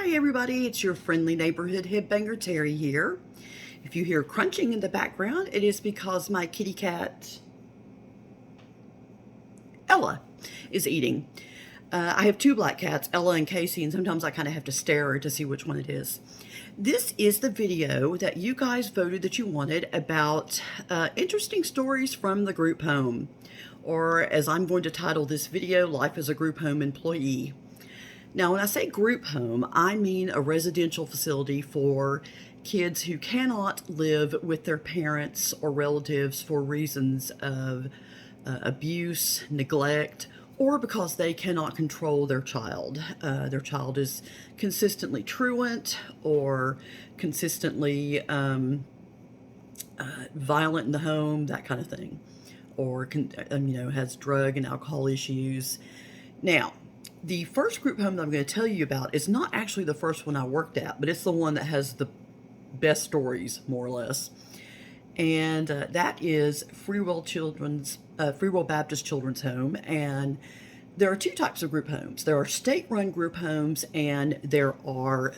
Hi everybody, it's your friendly neighborhood headbanger Terry here. If you hear crunching in the background, it is because my kitty cat Ella is eating. I have two black cats, Ella and Casey, and sometimes I kind of have to stare to see which one it is. This is the video that you guys voted that you wanted about interesting stories from the group home, or as I'm going to title this video, Life as a Group Home Employee. Now, when I say group home, I mean a residential facility for kids who cannot live with their parents or relatives for reasons of abuse, neglect, or because they cannot control their child. Their child is consistently truant or consistently violent in the home, that kind of thing, or has drug and alcohol issues. Now, the first group home that I'm going to tell you about is not actually the first one I worked at, but it's the one that has the best stories, more or less. And that is Free Will Baptist Children's Home. And there are two types of group homes. There are state-run group homes, and there are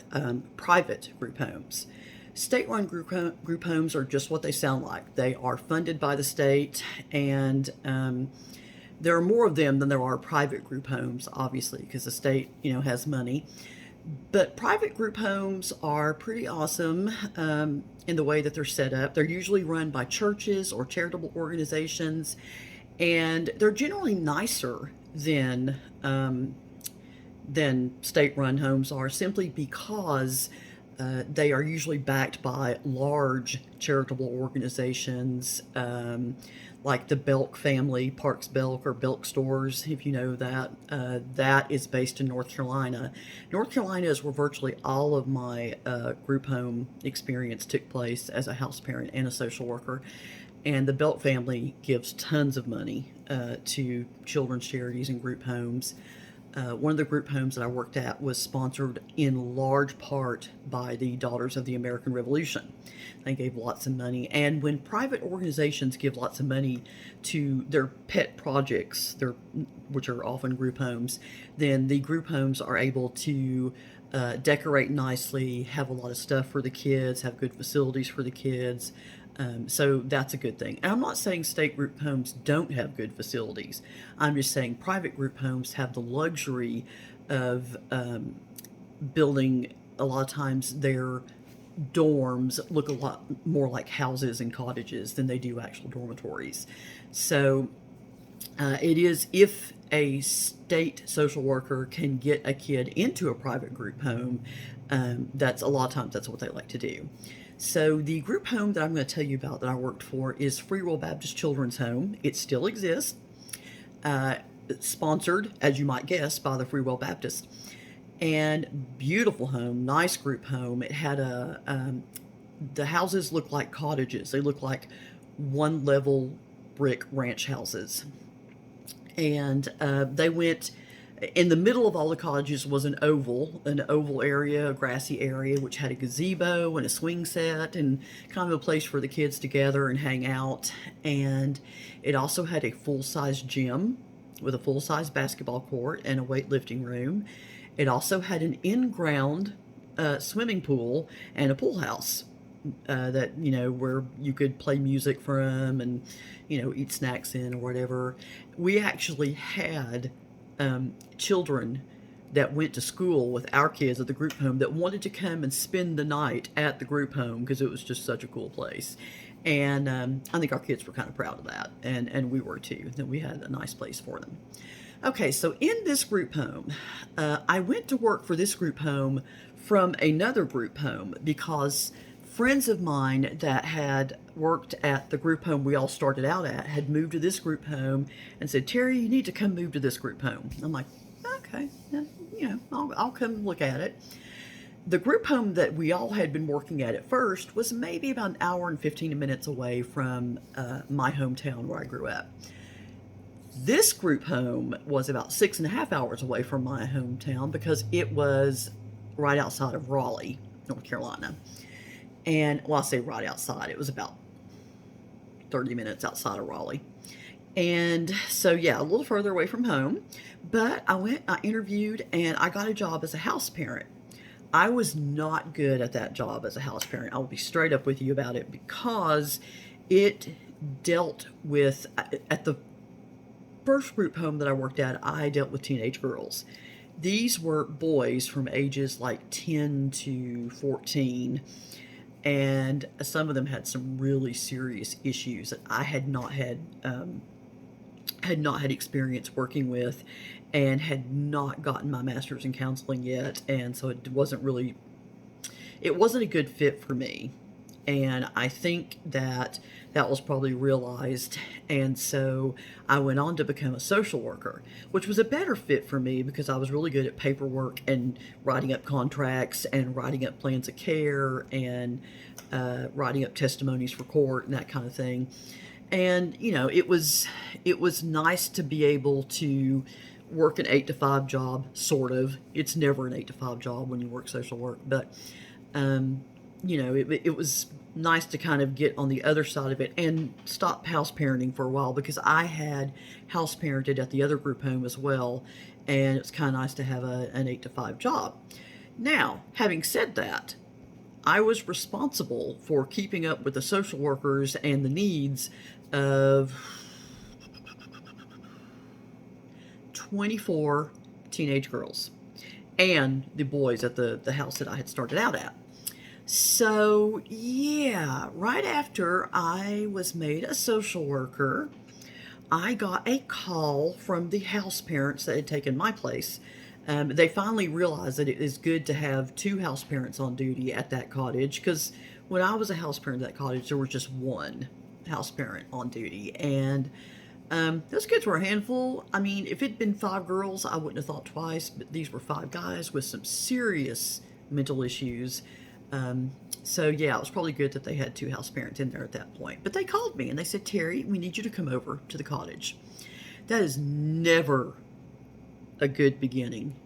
private group homes. State-run group homes are just what they sound like. They are funded by the state, and there are more of them than there are private group homes, obviously, because the state, has money. But private group homes are pretty awesome in the way that they're set up. They're usually run by churches or charitable organizations, and they're generally nicer than state-run homes are, simply because they are usually backed by large charitable organizations, like the Belk family, Parks Belk or Belk Stores, if you know that. That is based in North Carolina. North Carolina is where virtually all of my group home experience took place as a house parent and a social worker. And the Belk family gives tons of money to children's charities and group homes. One of the group homes that I worked at was sponsored in large part by the Daughters of the American Revolution. They gave lots of money. And when private organizations give lots of money to their pet projects, which are often group homes, then the group homes are able to decorate nicely, have a lot of stuff for the kids, have good facilities for the kids. So that's a good thing. And I'm not saying state group homes don't have good facilities. I'm just saying private group homes have the luxury of building, a lot of times, their dorms look a lot more like houses and cottages than they do actual dormitories. So it is, if a state social worker can get a kid into a private group home, that's a lot of times that's what they like to do. So the group home that I'm going to tell you about that I worked for is Free Will Baptist Children's Home. It still exists, sponsored, as you might guess, by the Free Will Baptist. And beautiful home, nice group home. It had the houses look like cottages. They look like one-level brick ranch houses. And they went... In the middle of all the cottages was an oval area, a grassy area, which had a gazebo and a swing set and kind of a place for the kids to gather and hang out. And it also had a full-size gym with a full-size basketball court and a weightlifting room. It also had an in-ground swimming pool and a pool house that, where you could play music from and, eat snacks in or whatever. We actually had children that went to school with our kids at the group home that wanted to come and spend the night at the group home because it was just such a cool place. And I think our kids were kind of proud of that, and we were too, that we had a nice place for them. Okay, so in this group home, I went to work for this group home from another group home because friends of mine that had worked at the group home we all started out at had moved to this group home and said, "Terry, you need to come move to this group home." I'm like, okay, I'll come look at it. The group home that we all had been working at first was maybe about an hour and 15 minutes away from my hometown where I grew up. This group home was about 6.5 hours away from my hometown because it was right outside of Raleigh, North Carolina. And, well, I say right outside, it was about 30 minutes outside of Raleigh. And so, yeah, a little further away from home. But I interviewed, and I got a job as a house parent. I was not good at that job as a house parent. I'll be straight up with you about it because it dealt with, at the first group home that I worked at, I dealt with teenage girls. These were boys from ages like 10 to 14, and some of them had some really serious issues that I had not had experience working with, and had not gotten my master's in counseling yet, and so it wasn't a good fit for me. And I think that that was probably realized. And so I went on to become a social worker, which was a better fit for me because I was really good at paperwork and writing up contracts and writing up plans of care and writing up testimonies for court and that kind of thing. And it was nice to be able to work an 8 to 5 job, sort of. It's never an 8 to 5 job when you work social work, but it was nice to kind of get on the other side of it and stop house parenting for a while, because I had house parented at the other group home as well, and it's kind of nice to have an 8 to 5 job. Now, having said that, I was responsible for keeping up with the social workers and the needs of 24 teenage girls and the boys at the house that I had started out at. So, yeah, right after I was made a social worker, I got a call from the house parents that had taken my place. They finally realized that it is good to have 2 house parents on duty at that cottage, because when I was a house parent at that cottage, there was just 1 house parent on duty. And those kids were a handful. I mean, if it'd been 5 girls, I wouldn't have thought twice, but these were 5 guys with some serious mental issues. So yeah, it was probably good that they had 2 house parents in there at that point. But they called me and they said, "Terry, we need you to come over to the cottage." That is never a good beginning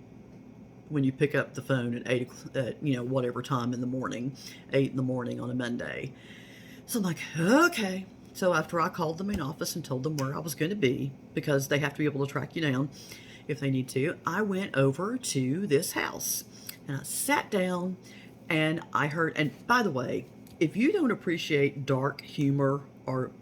when you pick up the phone at 8 at whatever time in the morning, 8 in the morning on a Monday. So I'm like, okay. So after I called the main office and told them where I was going to be, because they have to be able to track you down if they need to, I went over to this house and I sat down. And I heard, and by the way, if you don't appreciate dark humor or,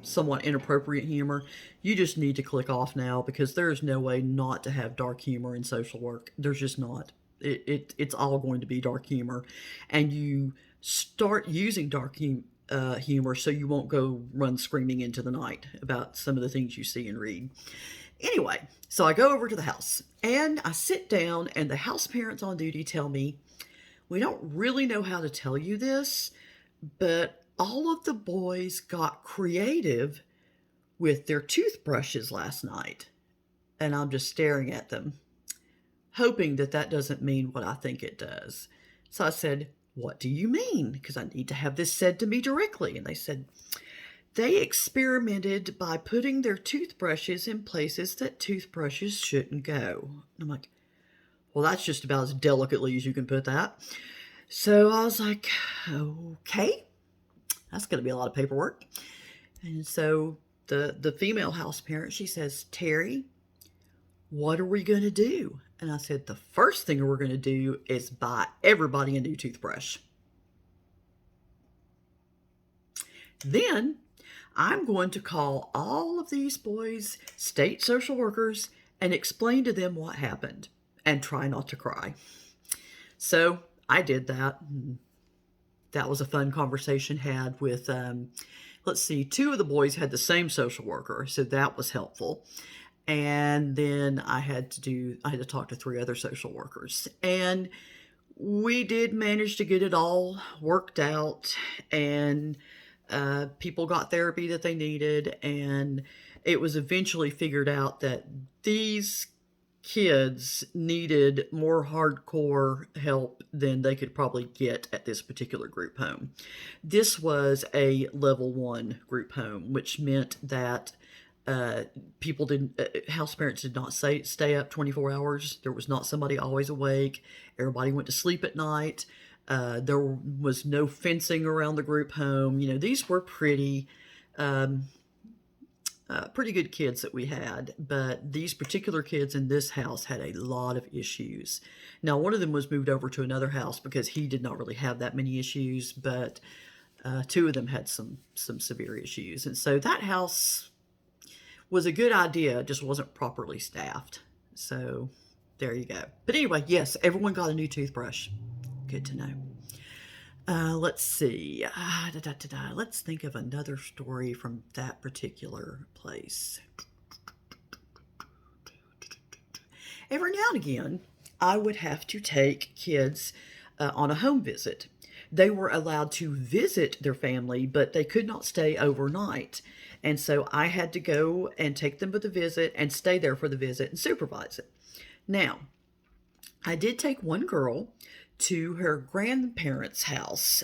somewhat inappropriate humor, you just need to click off now, because there is no way not to have dark humor in social work. There's just not. It's all going to be dark humor. And you start using dark humor so you won't go run screaming into the night about some of the things you see and read. Anyway, so I go over to the house and I sit down, and the house parents on duty tell me, "We don't really know how to tell you this, but all of the boys got creative with their toothbrushes last night." And I'm just staring at them, hoping that that doesn't mean what I think it does. So I said, "What do you mean? Because I need to have this said to me directly." And they said, "They experimented by putting their toothbrushes in places that toothbrushes shouldn't go." And I'm like, well, that's just about as delicately as you can put that. So I was like, okay, that's going to be a lot of paperwork. And so the female house parent, she says, "Terry, what are we going to do?" And I said, "The first thing we're going to do is buy everybody a new toothbrush. Then I'm going to call all of these boys state social workers and explain to them what happened, and try not to cry." So I did that. That was a fun conversation had with, let's see, 2 of the boys had the same social worker, so that was helpful. And then I had to talk to 3 other social workers. And we did manage to get it all worked out, and people got therapy that they needed, and it was eventually figured out that these kids needed more hardcore help than they could probably get at this particular group home. This was a level 1 group home, which meant that house parents did not stay up 24 hours. There was not somebody always awake. Everybody went to sleep at night. There was no fencing around the group home. These were pretty pretty good kids that we had, but these particular kids in this house had a lot of issues. Now, one of them was moved over to another house because he did not really have that many issues, but two of them had some severe issues, and so that house was a good idea, just wasn't properly staffed. So there you go. But anyway, yes, everyone got a new toothbrush. Good to know. Let's see. Let's think of another story from that particular place. Every now and again, I would have to take kids on a home visit. They were allowed to visit their family, but they could not stay overnight. And so I had to go and take them for the visit and stay there for the visit and supervise it. Now, I did take one girl to her grandparents' house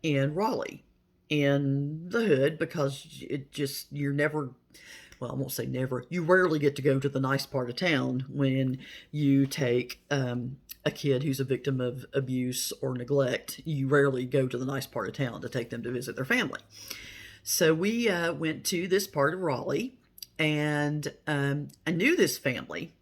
in Raleigh, in the hood, because you're never, well, I won't say never, you rarely get to go to the nice part of town when you take a kid who's a victim of abuse or neglect. You rarely go to the nice part of town to take them to visit their family. So we went to this part of Raleigh, and I knew this family.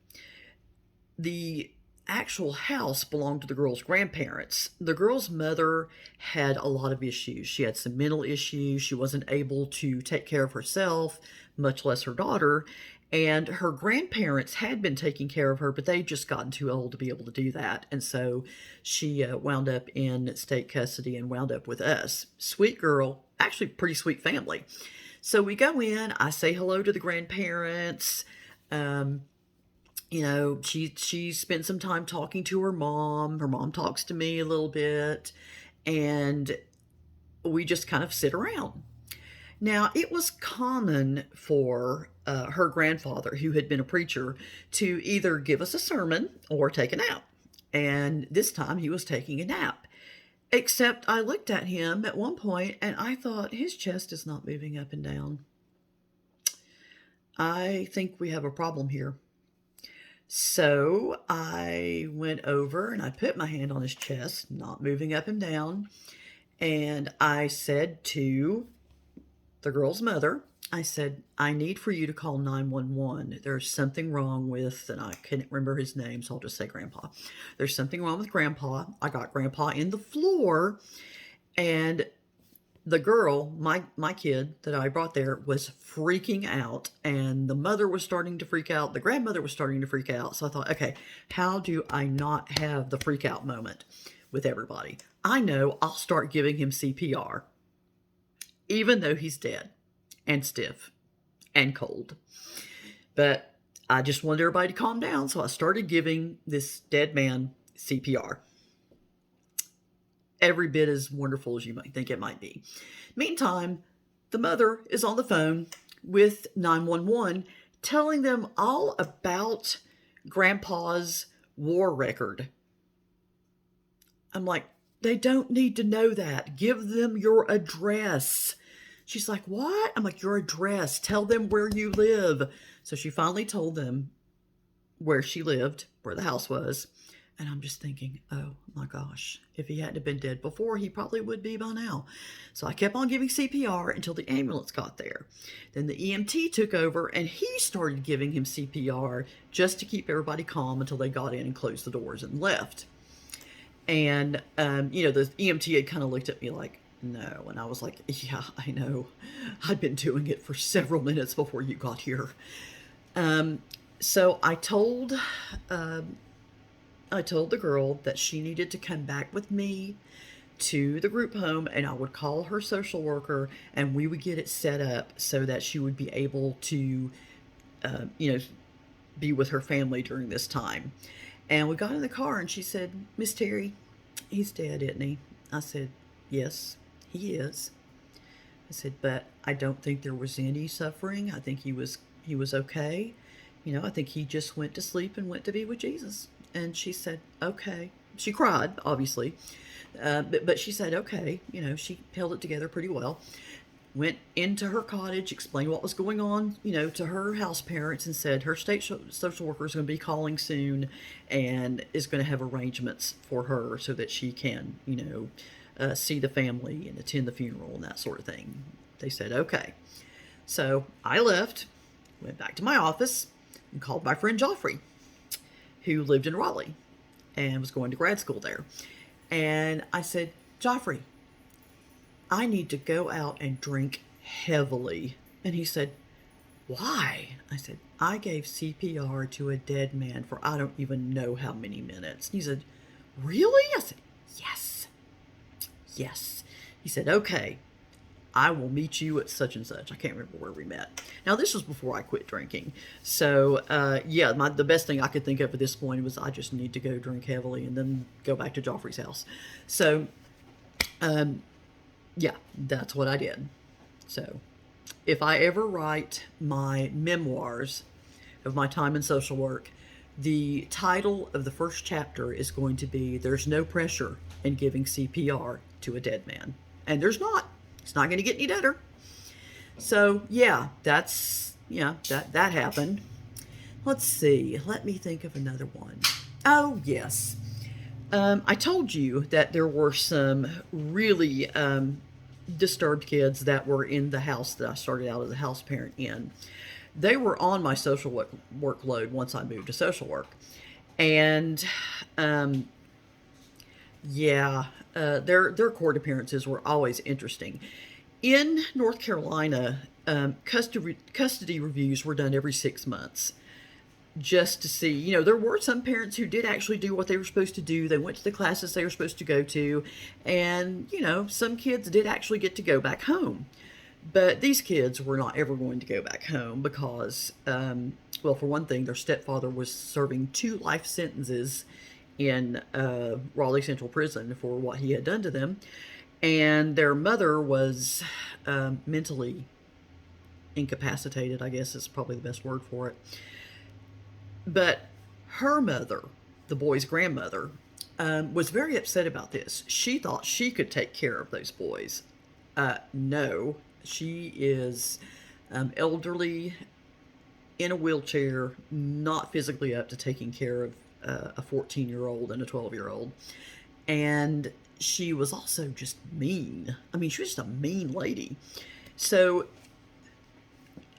The actual house belonged to the girl's grandparents. The girl's mother had a lot of issues. She had some mental issues. She wasn't able to take care of herself, much less her daughter. And her grandparents had been taking care of her, but they'd just gotten too old to be able to do that. And so she wound up in state custody and wound up with us. Sweet girl, actually pretty sweet family. So we go in, I say hello to the grandparents. She spent some time talking to her mom. Her mom talks to me a little bit, and we just kind of sit around. Now, it was common for her grandfather, who had been a preacher, to either give us a sermon or take a nap. And this time he was taking a nap. Except I looked at him at one point and I thought, his chest is not moving up and down. I think we have a problem here. So I went over and I put my hand on his chest, not moving up and down. And I said to the girl's mother, I said, I need for you to call 911. There's something wrong with, and I can't remember his name, so I'll just say Grandpa. There's something wrong with Grandpa. I got Grandpa in the floor, and the girl, my kid that I brought there, was freaking out, and the mother was starting to freak out. The grandmother was starting to freak out. So I thought, okay, how do I not have the freak out moment with everybody? I know I'll start giving him CPR, even though he's dead and stiff and cold. But I just wanted everybody to calm down, so I started giving this dead man CPR. Every bit as wonderful as you might think it might be. Meantime, the mother is on the phone with 911, telling them all about Grandpa's war record. I'm like, they don't need to know that. Give them your address. She's like, what? I'm like, your address. Tell them where you live. So she finally told them where she lived, where the house was. And I'm just thinking, oh my gosh, if he hadn't been dead before, he probably would be by now. So I kept on giving CPR until the ambulance got there. Then the EMT took over and he started giving him CPR just to keep everybody calm until they got in and closed the doors and left. And, the EMT had kind of looked at me like, no. And I was like, yeah, I know. I've been doing it for several minutes before you got here. So I told the girl that she needed to come back with me to the group home, and I would call her social worker and we would get it set up so that she would be able to, be with her family during this time. And we got in the car and she said, Miss Terry, he's dead, isn't he? I said, yes, he is. I said, but I don't think there was any suffering. I think he was okay. I think he just went to sleep and went to be with Jesus. And she said, okay. She cried, obviously. But she said, okay. She held it together pretty well. Went into her cottage, explained what was going on, to her house parents, and said her state social worker is going to be calling soon and is going to have arrangements for her so that she can, see the family and attend the funeral and that sort of thing. They said, okay. So I left, went back to my office, and called my friend Joffrey, who lived in Raleigh and was going to grad school there. And I said, Joffrey, I need to go out and drink heavily. And he said, why? I said, I gave CPR to a dead man for I don't even know how many minutes. He said, really? I said, yes. Yes. He said, okay, I will meet you at such and such. I can't remember where we met. Now, this was before I quit drinking. So, yeah, the best thing I could think of at this point was I just need to go drink heavily and then go back to Joffrey's house. So, yeah, that's what I did. So, if I ever write my memoirs of my time in social work, the title of the first chapter is going to be There's No Pressure in Giving CPR to a Dead Man. And there's not. It's not going to get any better. So, yeah, that happened. Let's see. Let me think of another one. Oh, yes. I told you that there were some really disturbed kids that were in the house that I started out as a house parent in. They were on my social workload once I moved to social work. And, their court appearances were always interesting. In North Carolina, custody reviews were done every 6 months just to see, there were some parents who did actually do what they were supposed to do. They went to the classes they were supposed to go to, and, some kids did actually get to go back home. But these kids were not ever going to go back home because, well, for one thing, their stepfather was serving 2 life sentences in Raleigh Central Prison for what he had done to them. And their mother was mentally incapacitated, I guess is probably the best word for it. But her mother, the boy's grandmother, was very upset about this. She thought she could take care of those boys. No, she is elderly, in a wheelchair, not physically up to taking care of a 14-year-old and a 12-year-old. And she was also just mean. I mean, she was just a mean lady. So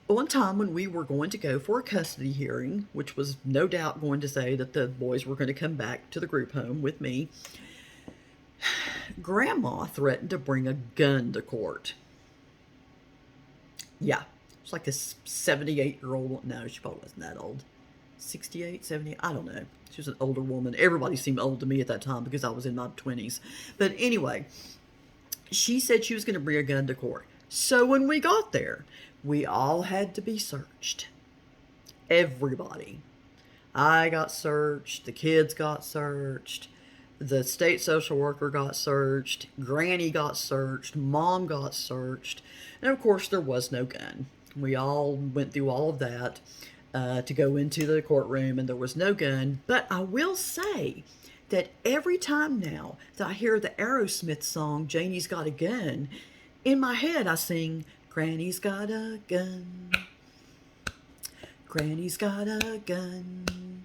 one time when we were going to go for a custody hearing, which was no doubt going to say that the boys were going to come back to the group home with me, Grandma threatened to bring a gun to court. Yeah, it's like this 78-year-old. No, she probably wasn't that old. 68, 70, I don't know. She was an older woman. Everybody seemed old to me at that time because I was in my 20s. But anyway, she said she was going to bring a gun to court. So when we got there, we all had to be searched. Everybody. I got searched. The kids got searched. The state social worker got searched. Granny got searched. Mom got searched. And of course, there was no gun. We all went through all of that to go into the courtroom, and there was no gun. But I will say that every time now that I hear the Aerosmith song, Janie's Got a Gun, in my head I sing, Granny's got a gun. Granny's got a gun.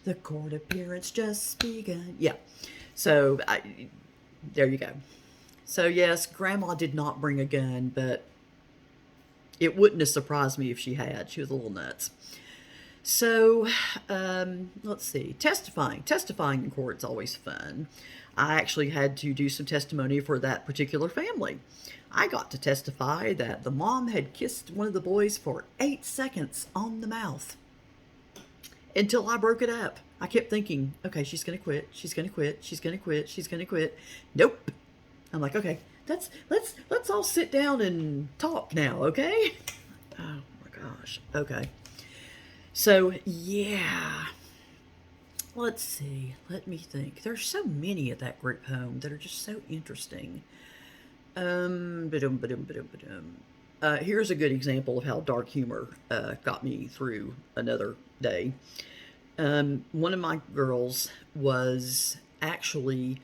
The court appearance just begun. Yeah. So, there you go. So, yes, Grandma did not bring a gun, but it wouldn't have surprised me if she had. She was a little nuts. So, let's see. Testifying. Testifying in court is always fun. I actually had to do some testimony for that particular family. I got to testify that the mom had kissed one of the boys for 8 seconds on the mouth until I broke it up. I kept thinking, okay, she's going to quit. She's going to quit. She's going to quit. She's going to quit. Nope. I'm like, okay, let's all sit down and talk now, okay? Oh my gosh. Okay. So, yeah. Let's see. Let me think. There's so many at that group home that are just so interesting. Here's a good example of how dark humor got me through another day. One of my girls was actually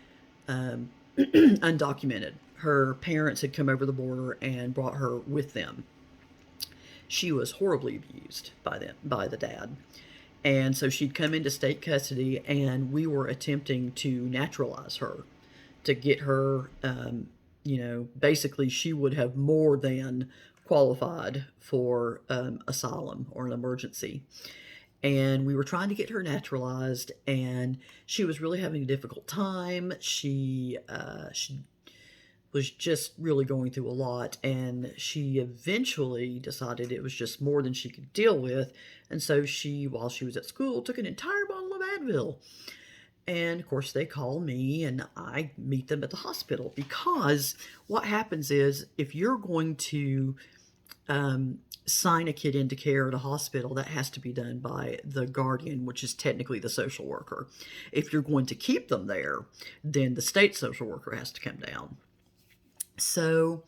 undocumented. Her parents had come over the border and brought her with them. She was horribly abused by the dad. And so she'd come into state custody, and we were attempting to naturalize her, to get her, basically she would have more than qualified for asylum or an emergency. And we were trying to get her naturalized, and she was really having a difficult time. She was just really going through a lot, and she eventually decided it was just more than she could deal with. And so she, while she was at school, took an entire bottle of Advil. And of course, they call me and I meet them at the hospital, because what happens is if you're going to sign a kid into care at a hospital, that has to be done by the guardian, which is technically the social worker. If you're going to keep them there, then the state social worker has to come down. So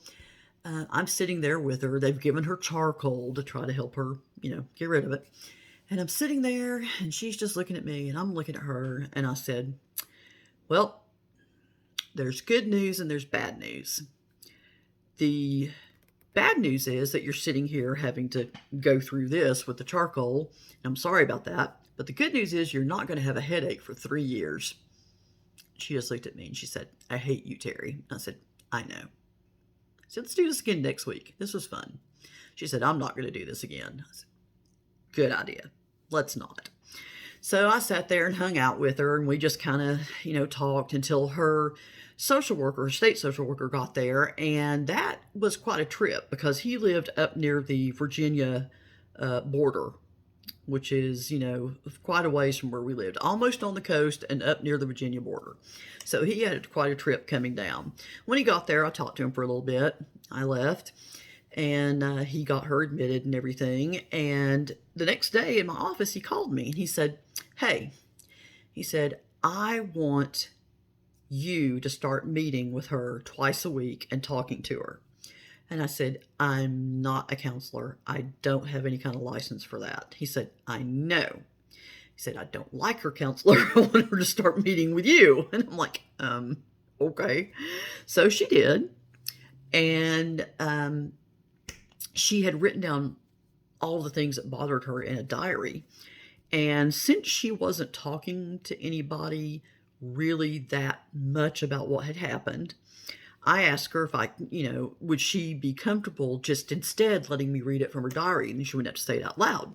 I'm sitting there with her. They've given her charcoal to try to help her, get rid of it. And I'm sitting there, and she's just looking at me, and I'm looking at her, and I said, well, there's good news and there's bad news. The bad news is that you're sitting here having to go through this with the charcoal. I'm sorry about that. But the good news is you're not going to have a headache for 3 years. She just looked at me and she said, I hate you, Terry. I said, I know. I said, let's do this again next week. This was fun. She said, I'm not going to do this again. I said, good idea. Let's not. So I sat there and hung out with her, and we just kind of, talked until her state social worker got there. And that was quite a trip, because he lived up near the Virginia border, which is, quite a ways from where we lived, almost on the coast and up near the Virginia border. So he had quite a trip coming down. When he got there, I talked to him for a little bit. I left. And he got her admitted and everything. And the next day in my office, he called me and he said, hey, I want you to start meeting with her twice a week and talking to her. And I said, I'm not a counselor. I don't have any kind of license for that. He said, I know. He said, I don't like her counselor. I want her to start meeting with you. And I'm like, okay. So she did. And she had written down all the things that bothered her in a diary. And since she wasn't talking to anybody really that much about what had happened, I asked her if would she be comfortable just instead letting me read it from her diary, and she wouldn't have to say it out loud.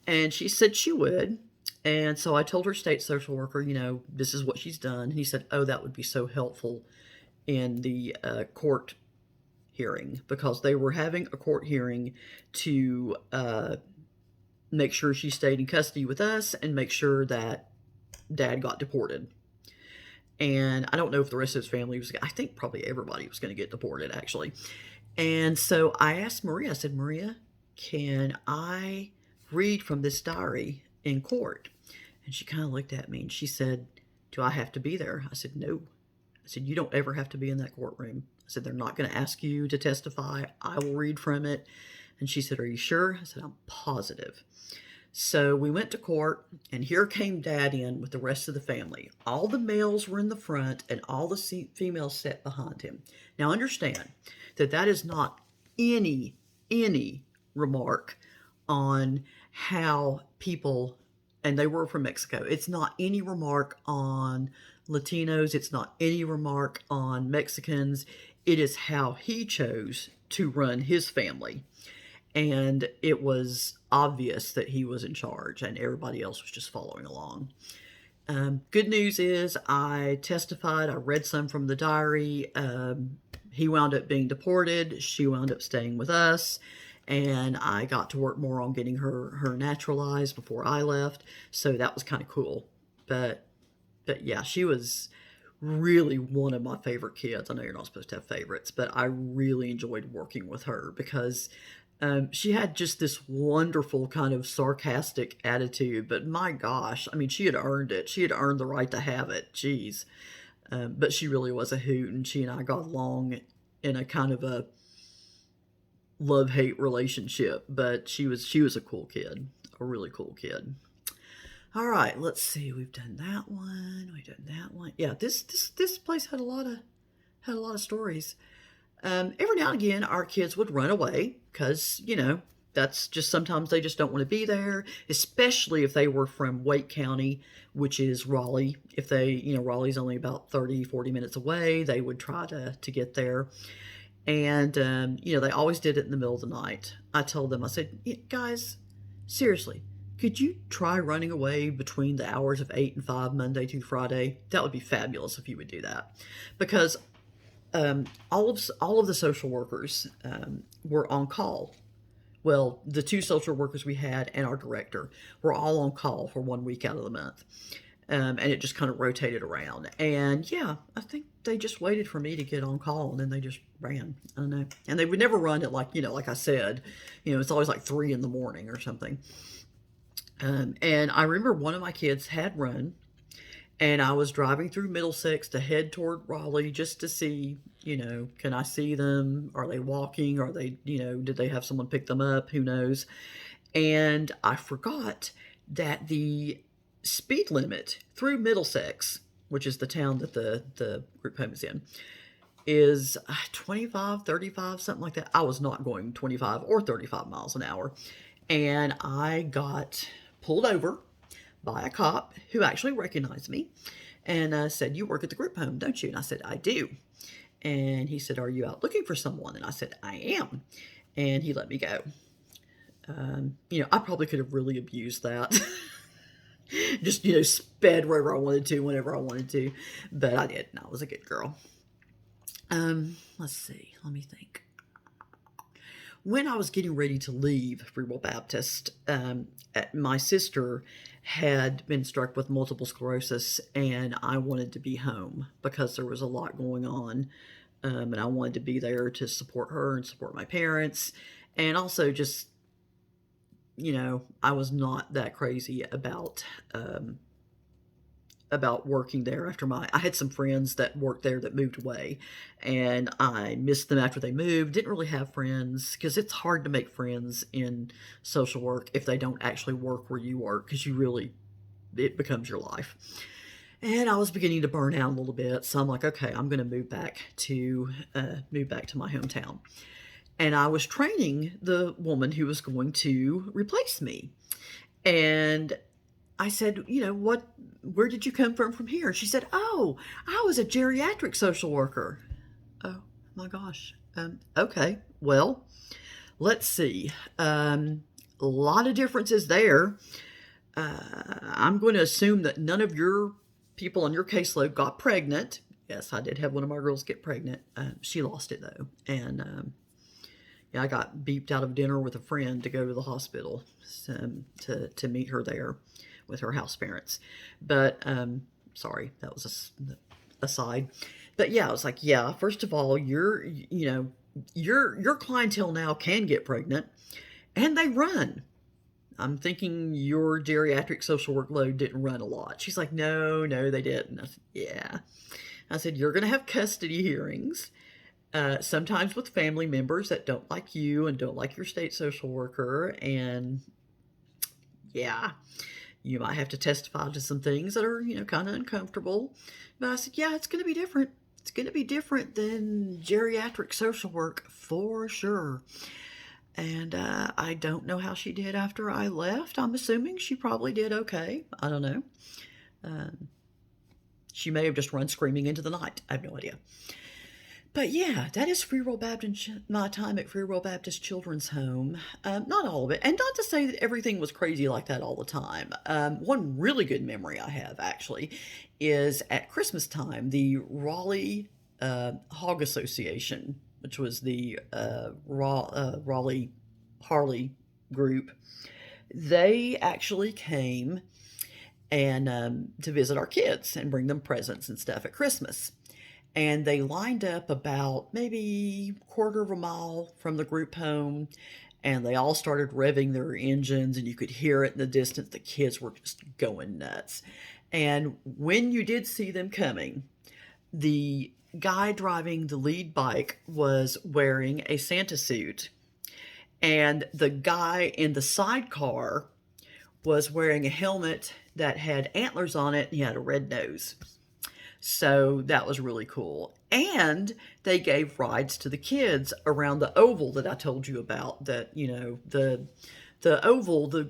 And she said she would. And so I told her state social worker, this is what she's done. And he said, oh, that would be so helpful in the court hearing, because they were having a court hearing to make sure she stayed in custody with us and make sure that Dad got deported. And I don't know if the rest of his family was, I think probably everybody was going to get deported, actually. And so I asked Maria, I said, Maria, can I read from this diary in court? And she kind of looked at me and she said, do I have to be there? I said, no. I said, you don't ever have to be in that courtroom. I said, they're not going to ask you to testify. I will read from it. And she said, are you sure? I said, I'm positive. So we went to court, and here came Dad in with the rest of the family. All the males were in the front, and all the females sat behind him. Now understand that is not any remark on how people, and they were from Mexico, it's not any remark on Latinos, it's not any remark on Mexicans. It is how he chose to run his family. And it was obvious that he was in charge and everybody else was just following along. Good news is I testified. I read some from the diary. He wound up being deported. She wound up staying with us. And I got to work more on getting her naturalized before I left. So that was kind of cool. But yeah, she was really one of my favorite kids. I know you're not supposed to have favorites, but I really enjoyed working with her because she had just this wonderful kind of sarcastic attitude, but my gosh, I mean, she had earned it. She had earned the right to have it. Jeez. But she really was a hoot, and she and I got along in a kind of a love-hate relationship, but she was a cool kid, a really cool kid. All right, let's see. We've done that one. We've done that one. Yeah, this place had a lot of stories. Every now and again, our kids would run away because, that's just sometimes they just don't want to be there, especially if they were from Wake County, which is Raleigh. If they, Raleigh's only about 30, 40 minutes away, they would try to get there. And, they always did it in the middle of the night. I told them, I said, Guys, seriously, could you try running away between the hours of 8 and 5, Monday through Friday? That would be fabulous if you would do that. Because all of the social workers were on call. Well, the two social workers we had and our director were all on call for 1 week out of the month. And it just kind of rotated around. And yeah, I think they just waited for me to get on call and then they just ran. I don't know. And they would never run at like I said, it's always like 3 in the morning or something. And I remember one of my kids had run, and I was driving through Middlesex to head toward Raleigh just to see, can I see them? Are they walking? Are they, did they have someone pick them up? Who knows? And I forgot that the speed limit through Middlesex, which is the town that the group home is in, is 25, 35, something like that. I was not going 25 or 35 miles an hour. And I got pulled over by a cop who actually recognized me and said, "You work at the group home, don't you?" And I said, "I do." And he said, "Are you out looking for someone?" And I said, "I am." And he let me go. I probably could have really abused that. Just, sped wherever I wanted to, whenever I wanted to. But I didn't. I was a good girl. Let's see. Let me think. When I was getting ready to leave Free Will Baptist, my sister had been struck with multiple sclerosis, and I wanted to be home because there was a lot going on, and I wanted to be there to support her and support my parents, and also just, I was not that crazy about working there after I had some friends that worked there that moved away, and I missed them after they moved. Didn't really have friends because it's hard to make friends in social work if they don't actually work where you work, because it becomes your life. And I was beginning to burn out a little bit, so I'm like, okay, I'm going to move back to my hometown. And I was training the woman who was going to replace me, and I said, where did you come from here? And she said, "Oh, I was a geriatric social worker." Oh my gosh. Okay. Well, let's see. A lot of differences there. I'm going to assume that none of your people on your caseload got pregnant. Yes, I did have one of my girls get pregnant. She lost it though. And, yeah, I got beeped out of dinner with a friend to go to the hospital to meet her there with her house parents. But sorry, that was a aside. But yeah, I was like, yeah, first of all, your clientele now can get pregnant and they run. I'm thinking your geriatric social work load didn't run a lot. She's like, no, they didn't. I said, yeah. I said, you're going to have custody hearings, sometimes with family members that don't like you and don't like your state social worker. And yeah, you might have to testify to some things that are, kind of uncomfortable. But I said, yeah, it's going to be different. It's going to be different than geriatric social work for sure. And I don't know how she did after I left. I'm assuming she probably did okay. I don't know. She may have just run screaming into the night. I have no idea. But yeah, that is Free Will Baptist, my time at Free Will Baptist Children's Home. Not all of it, and not to say that everything was crazy like that all the time. One really good memory I have, actually, is at Christmas time, the Raleigh Hog Association, which was the Raleigh Harley group. They actually came and to visit our kids and bring them presents and stuff at Christmas. And they lined up about maybe quarter of a mile from the group home, and they all started revving their engines, and you could hear it in the distance. The kids were just going nuts. And when you did see them coming, the guy driving the lead bike was wearing a Santa suit, and the guy in the sidecar was wearing a helmet that had antlers on it, and he had a red nose. So that was really cool. And they gave rides to the kids around the oval that I told you about. That, the oval, the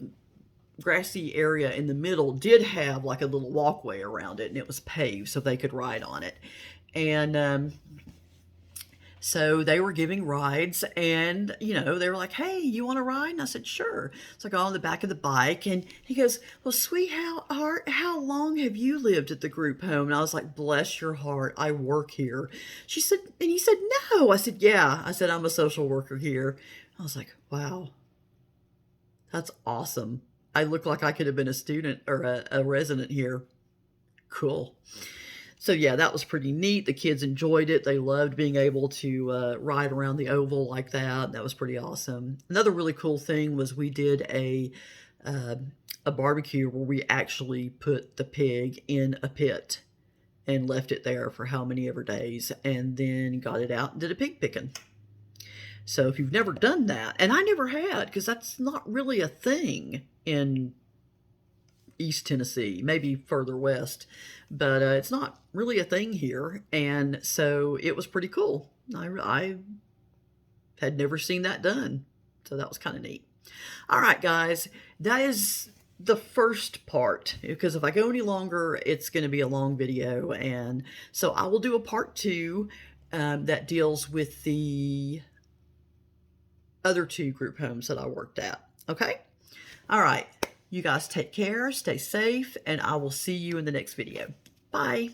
grassy area in the middle did have like a little walkway around it, and it was paved so they could ride on it. And So they were giving rides, and they were like, "Hey, you want to ride?" And I said, "Sure." So I got on the back of the bike, and he goes, "Well, sweetheart, how long have you lived at the group home?" And I was like, "Bless your heart, I work here." And he said, "No." I said, "Yeah." I said, "I'm a social worker here." I was like, "Wow, that's awesome. I look like I could have been a student or a resident here. Cool." So yeah, that was pretty neat. The kids enjoyed it. They loved being able to ride around the oval like that. That was pretty awesome. Another really cool thing was we did uh, a barbecue where we actually put the pig in a pit and left it there for how many ever days, and then got it out and did a pig picking. So if you've never done that, and I never had, because that's not really a thing in East Tennessee, maybe further west, but it's not really a thing here. And so it was pretty cool. I had never seen that done. So that was kind of neat. All right, guys, that is the first part, because if I go any longer, it's going to be a long video. And so I will do a part two that deals with the other two group homes that I worked at. Okay? All right. You guys take care, stay safe, and I will see you in the next video. Bye.